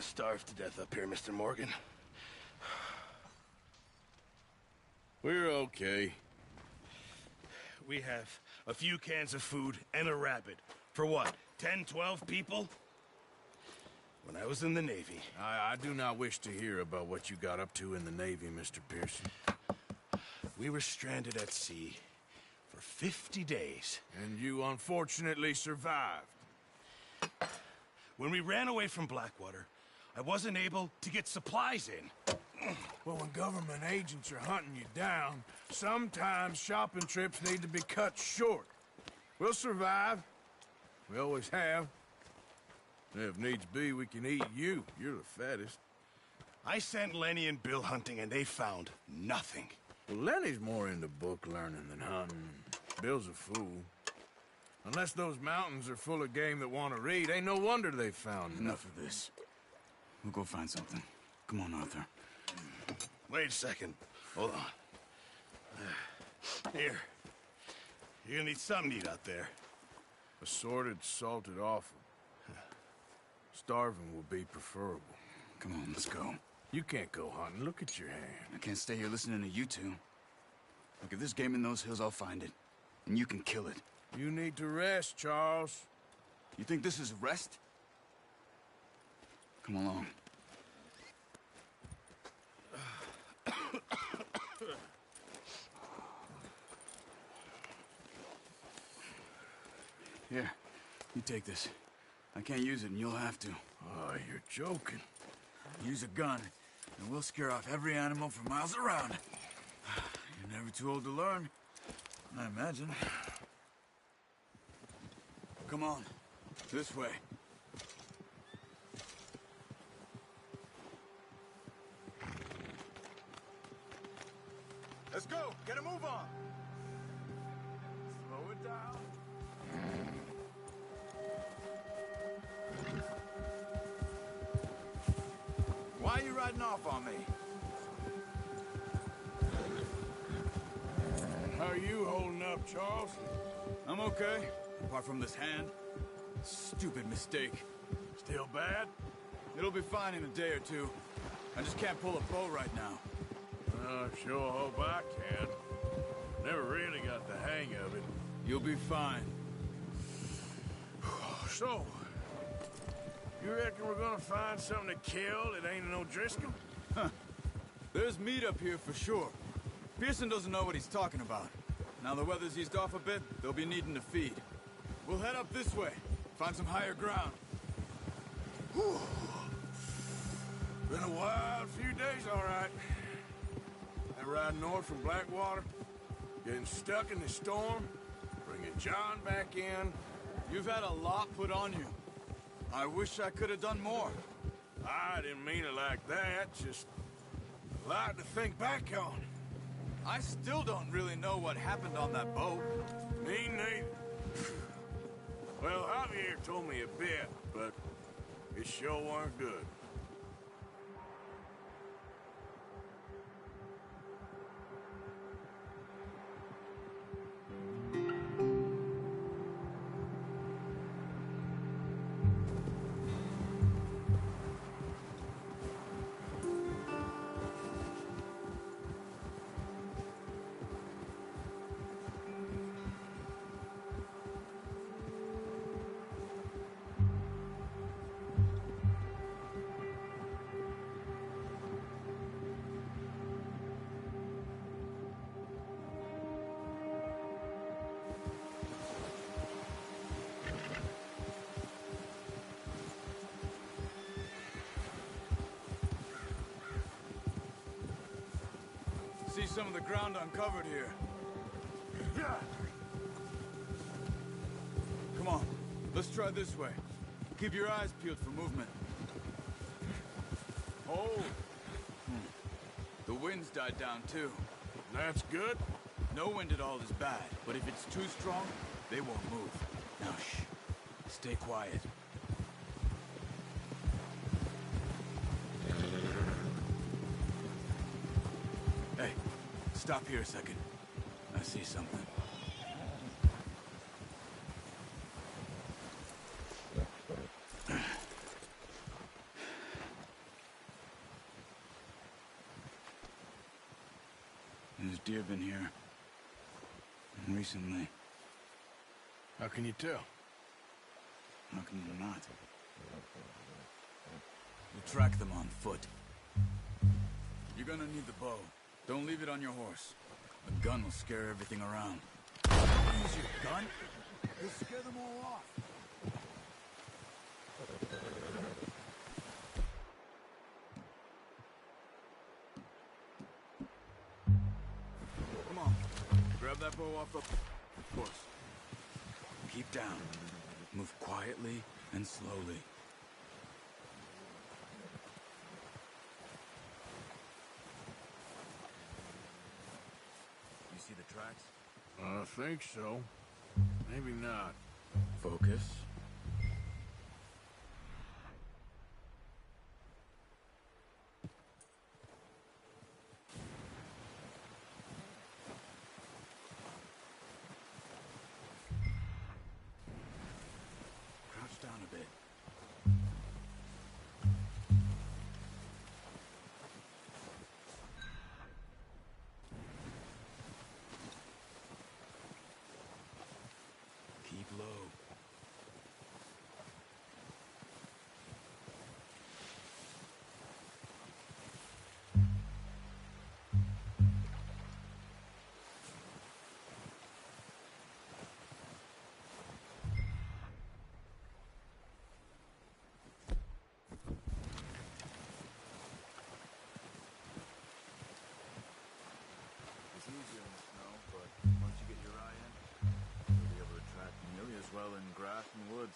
to starve to death up here, Mr. Morgan. We're okay. We have a few cans of food and a rabbit. For what, 10, 12 people? When I was in the Navy... I do not wish to hear about what you got up to in the Navy, Mr. Pearson. We were stranded at sea for 50 days. And you unfortunately survived. When we ran away from Blackwater, I wasn't able to get supplies in. Well, when government agents are hunting you down, sometimes shopping trips need to be cut short. We'll survive. We always have. If needs be, we can eat you. You're the fattest. I sent Lenny and Bill hunting, and they found nothing. Well, Lenny's more into book learning than hunting. Bill's a fool. Unless those mountains are full of game that want to read, ain't no wonder they found Enough of this. We'll go find something. Come on, Arthur. Wait a second. Hold on. Here. You're gonna need something to eat out there. Assorted, salted offal. Starving will be preferable. Come on, let's go. You can't go hunting. Look at your hand. I can't stay here listening to you two. Look, if there's game in those hills, I'll find it. And you can kill it. You need to rest, Charles. You think this is rest? Come along. Here, you take this. I can't use it, and you'll have to. Oh, you're joking. Use a gun, and we'll scare off every animal for miles around. You're never too old to learn, I imagine. Come on, this way. Let's go, get a move on. Slow it down. Why are you riding off on me? How are you holding up, Charles? I'm okay, apart from this hand. Stupid mistake. Still bad? It'll be fine in a day or two. I just can't pull a bow right now. I sure hope I can. Never really got the hang of it. You'll be fine. So, you reckon we're gonna find something to kill that ain't no Driscoll? There's meat up here for sure. Pearson doesn't know what he's talking about. Now the weather's eased off a bit, they'll be needing to feed. We'll head up this way, find some higher ground. Whew. Been a wild few days, all right. That ride north from Blackwater, getting stuck in the storm, bringing John back in. You've had a lot put on you. I wish I could have done more. I didn't mean it like that, just a lot to think back on. I still don't really know what happened on that boat. Me neither. Well, Javier told me a bit, but it sure weren't good. See some of the ground uncovered here. Come on, let's try this way. Keep your eyes peeled for movement. Oh, The wind's died down too. that's good. No wind at all is bad, but if it's too strong, they won't move. Now shh, stay quiet. Hey, stop here a second. I see something. deer been here. And recently. How can you tell? How can you not? We'll track them on foot. You're gonna need the bow. Don't leave it on your horse. A gun will scare everything around. Use your gun? You'll scare them all off. Come on. Grab that bow off the horse. Keep down. Move quietly and slowly. You see the tracks? I think so. Maybe not. Focus. Crouch down a bit. Keep low. It's easier in the snow, but once you get your eye in, you'll be able to track nearly as well in grass and woods.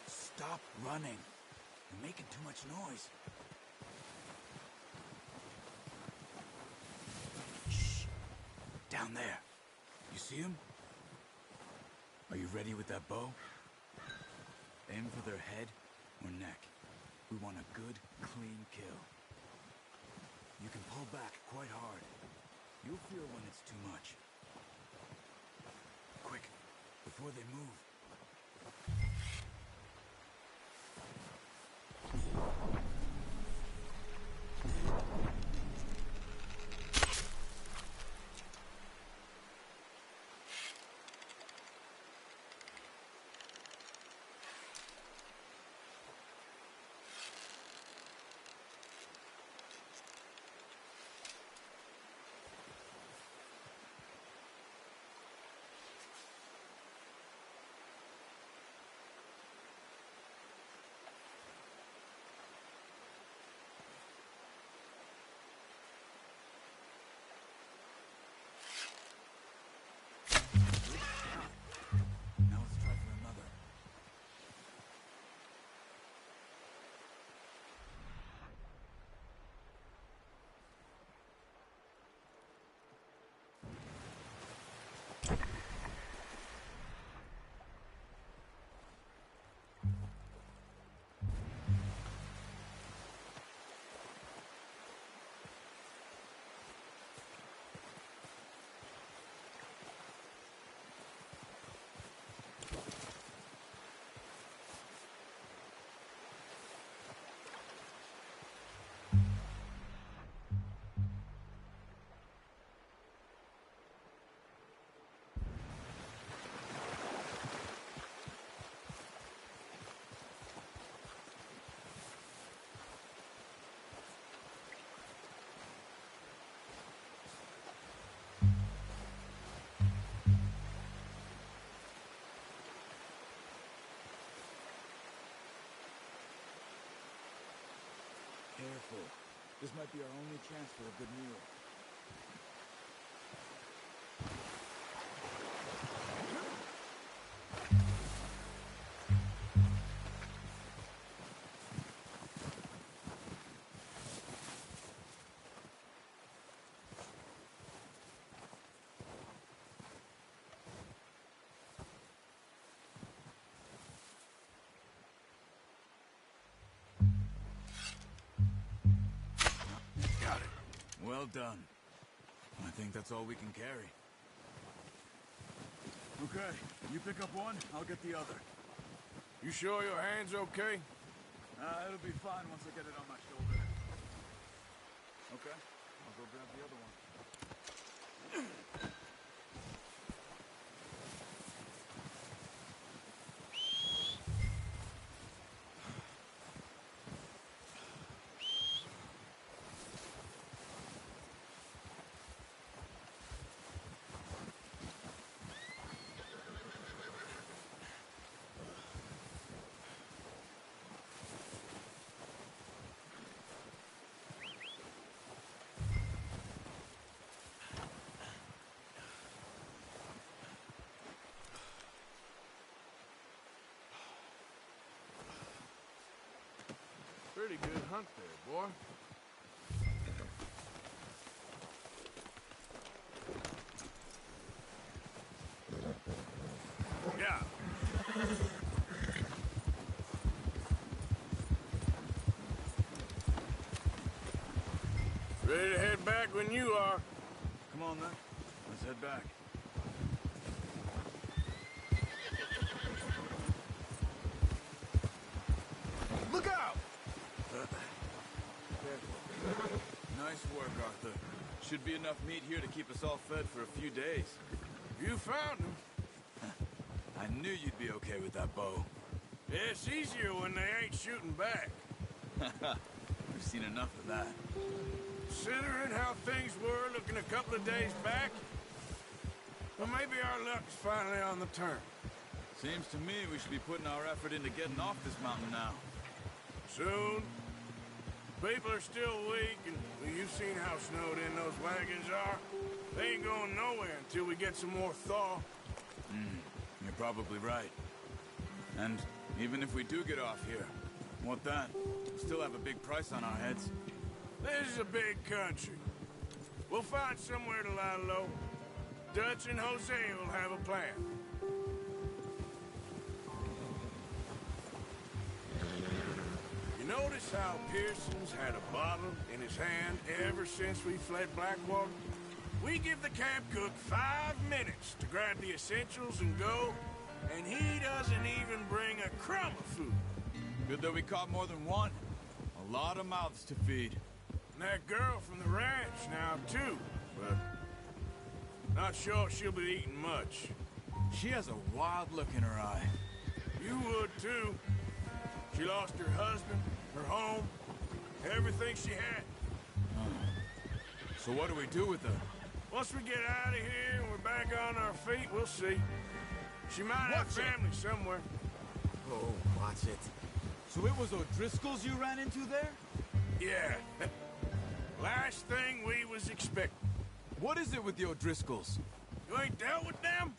Stop running. You're making too much noise. Shh. Down there. You see him? Are you ready with that bow? Aim for their head or neck. We want a good, clean kill. You can pull back quite hard. You'll feel when it's too much. Quick, before they move. Now let's try for another. Careful. This might be our only chance for a good meal. Got it. Well done. I think that's all we can carry. Okay, you pick up one, I'll get the other. You sure your hand's okay? It'll be fine once I get it on my shoulder. Okay, I'll go grab the other one. pretty good hunt there, boy. Yeah. Ready to head back when you are. Come on, then. Let's head back. Look out! Nice work, Arthur. Should be enough meat here to keep us all fed for a few days. You found him. I knew you'd be okay with that bow. Yeah, it's easier when they ain't shooting back. We've seen enough of that. Considering how things were looking a couple of days back, well, maybe our luck's finally on the turn. Seems to me we should be putting our effort into getting off this mountain now. Soon. People are still weak, and well, you've seen how snowed in those wagons are. They ain't going nowhere until we get some more thaw. You're probably right. And even if we do get off here, what then? We'll still have a big price on our heads. This is a big country. We'll find somewhere to lie low. Dutch and Jose will have a plan. You notice how Pearson's had a bottle in his hand ever since we fled Blackwater? We give the camp cook 5 minutes to grab the essentials and go, and he doesn't even bring a crumb of food. Good that we caught more than one. A lot of mouths to feed. And that girl from the ranch now, too, but not sure she'll be eating much. She has a wild look in her eye. You would, too. She lost her husband, her home, everything she had. So what do we do with her? Once we get out of here and we're back on our feet, we'll see. She might have family somewhere. Oh, watch it. So it was O'Driscoll's you ran into there? Yeah. Last thing we was expecting. What is it with the O'Driscolls? You ain't dealt with them?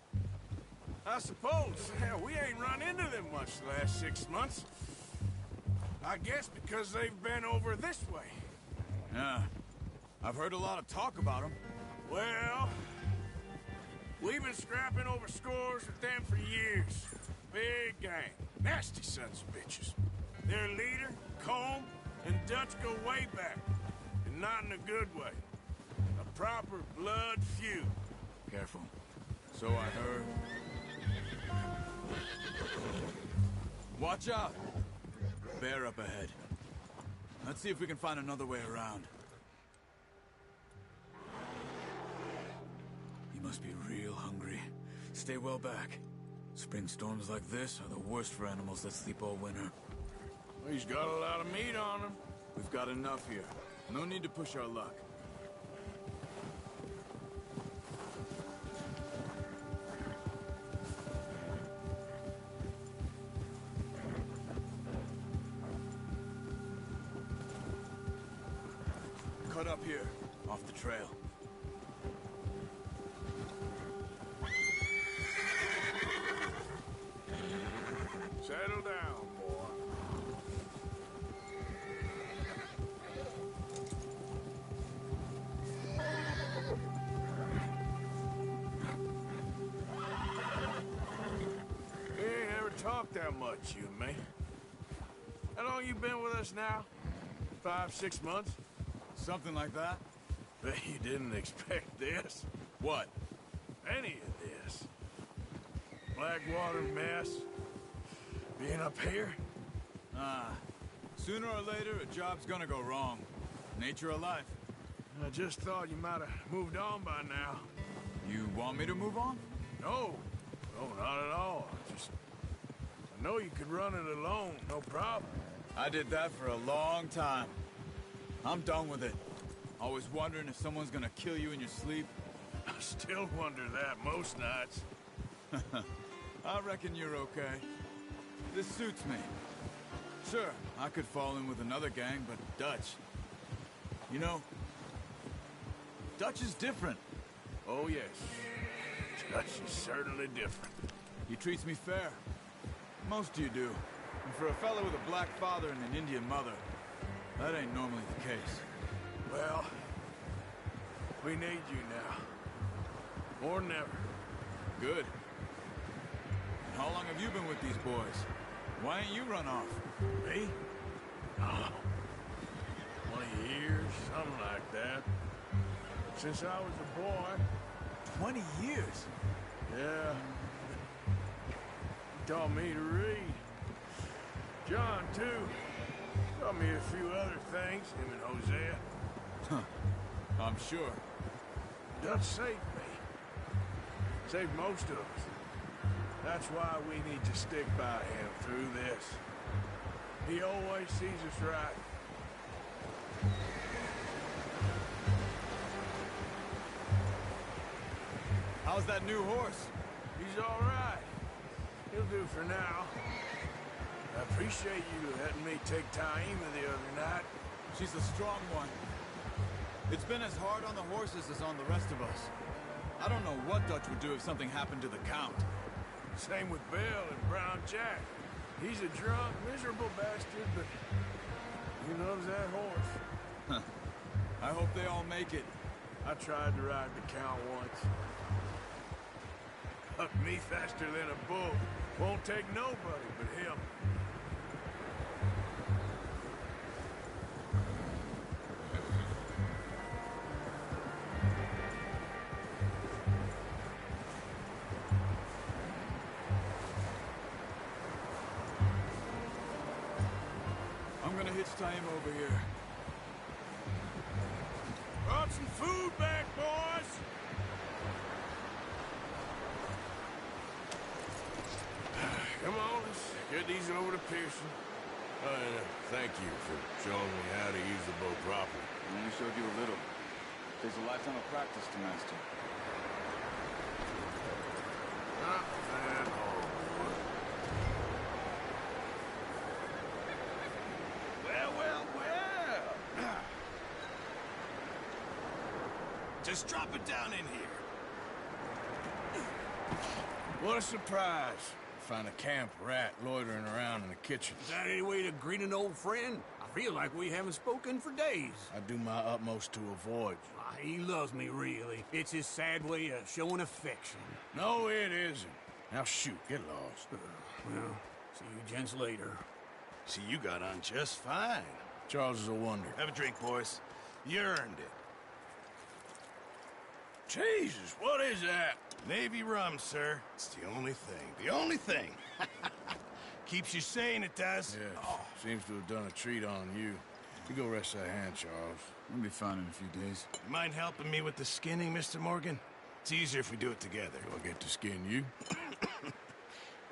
I suppose. Hell, we ain't run into them much the last 6 months. I guess because they've been over this way. Yeah. I've heard a lot of talk about them. Well, we've been scrapping over scores with them for years. Big gang. Nasty sons of bitches. Their leader, Combe, and Dutch go way back. And not in a good way. A proper blood feud. Careful. So I heard. Watch out! Bear up ahead. Let's see if we can find another way around. He must be real hungry. Stay well back. Spring storms like this are the worst for animals that sleep all winter. He's got a lot of meat on him. We've got enough here. No need to push our luck. Cut up here, off the trail. Settle down, boy. We ain't ever talked that much, you and me. How long you been with us now? 5, 6 months? Something like that? Bet you didn't expect this. What? Any of this. Blackwater mess. Being up here? Sooner or later, a job's gonna go wrong. Nature of life. I just thought you might have moved on by now. You want me to move on? No. No, not at all. I know you could run it alone, no problem. I did that for a long time. I'm done with it. Always wondering if someone's gonna kill you in your sleep. I still wonder that most nights. I reckon you're okay. This suits me. Sure, I could fall in with another gang, but Dutch... You know, Dutch is different. Oh, yes. Dutch is certainly different. He treats me fair. Most of you do. And for a fellow with a black father and an Indian mother, That ain't normally the case. Well, we need you now. More than ever. Good. And how long have you been with these boys? Why ain't you run off? Me? Oh, 20 years, something like that. Since I was a boy. 20 years? Yeah. He taught me to read. John, too. Taught me a few other things, him and Hosea. Huh. I'm sure. Dutch saved me. Saved most of us. That's why we need to stick by him through this. He always sees us right. How's that new horse? He's all right. He'll do for now. I appreciate you letting me take Taima the other night. She's a strong one. It's been as hard on the horses as on the rest of us. I don't know what Dutch would do if something happened to the Count. Same with Bill and Brown Jack. He's a drunk, miserable bastard, but he loves that horse. Huh. I hope they all make it. I tried to ride the Count once. Hucked me faster than a bull. Won't take nobody but him. I'm gonna hitch Taima over here. Brought some food back, boys! Come on, let's get these over to Pearson. And thank you for showing me how to use the boat properly. I only showed you a little. Takes a lifetime of practice to master. Not that hard. Well. Just drop it down in here. What a surprise. Find a camp rat loitering around in the kitchen. Is that any way to greet an old friend? I feel like we haven't spoken for days. I do my utmost to avoid you. He loves me, really. It's his sad way of showing affection. No, it isn't. Now shoot, get lost. Well, see you gents later. See, you got on just fine. Charles is a wonder. Have a drink, boys. You earned it. Jesus, what is that? Navy rum, sir. It's the only thing. The only thing. Keeps you sane, it does. Yeah, seems to have done a treat on you. You go rest that hand, Charles. We'll be fine in a few days. You mind helping me with the skinning, Mr. Morgan? It's easier if we do it together. Do I get to skin you?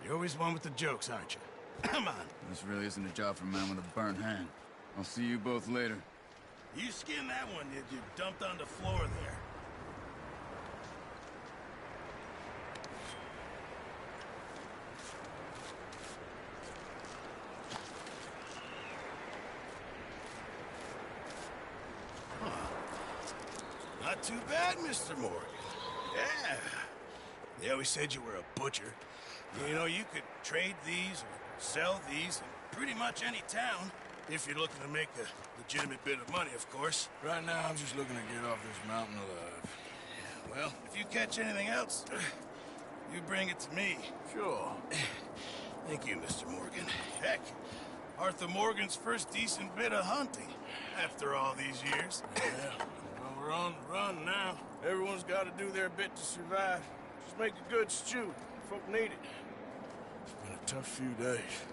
You're always one with the jokes, aren't you? Come on. This really isn't a job for a man with a burnt hand. I'll see you both later. You skin that one you dumped on the floor there. Not too bad, Mr. Morgan. Yeah. They always said you were a butcher. You know, you could trade these or sell these in pretty much any town. If you're looking to make a legitimate bit of money, of course. Right now, I'm just looking to get off this mountain alive. Yeah, well, if you catch anything else, you bring it to me. Sure. Thank you, Mr. Morgan. Heck, Arthur Morgan's first decent bit of hunting after all these years. Yeah. Well, we're on the run now. Everyone's got to do their bit to survive. Just make a good stew. Folk need it. It's been a tough few days.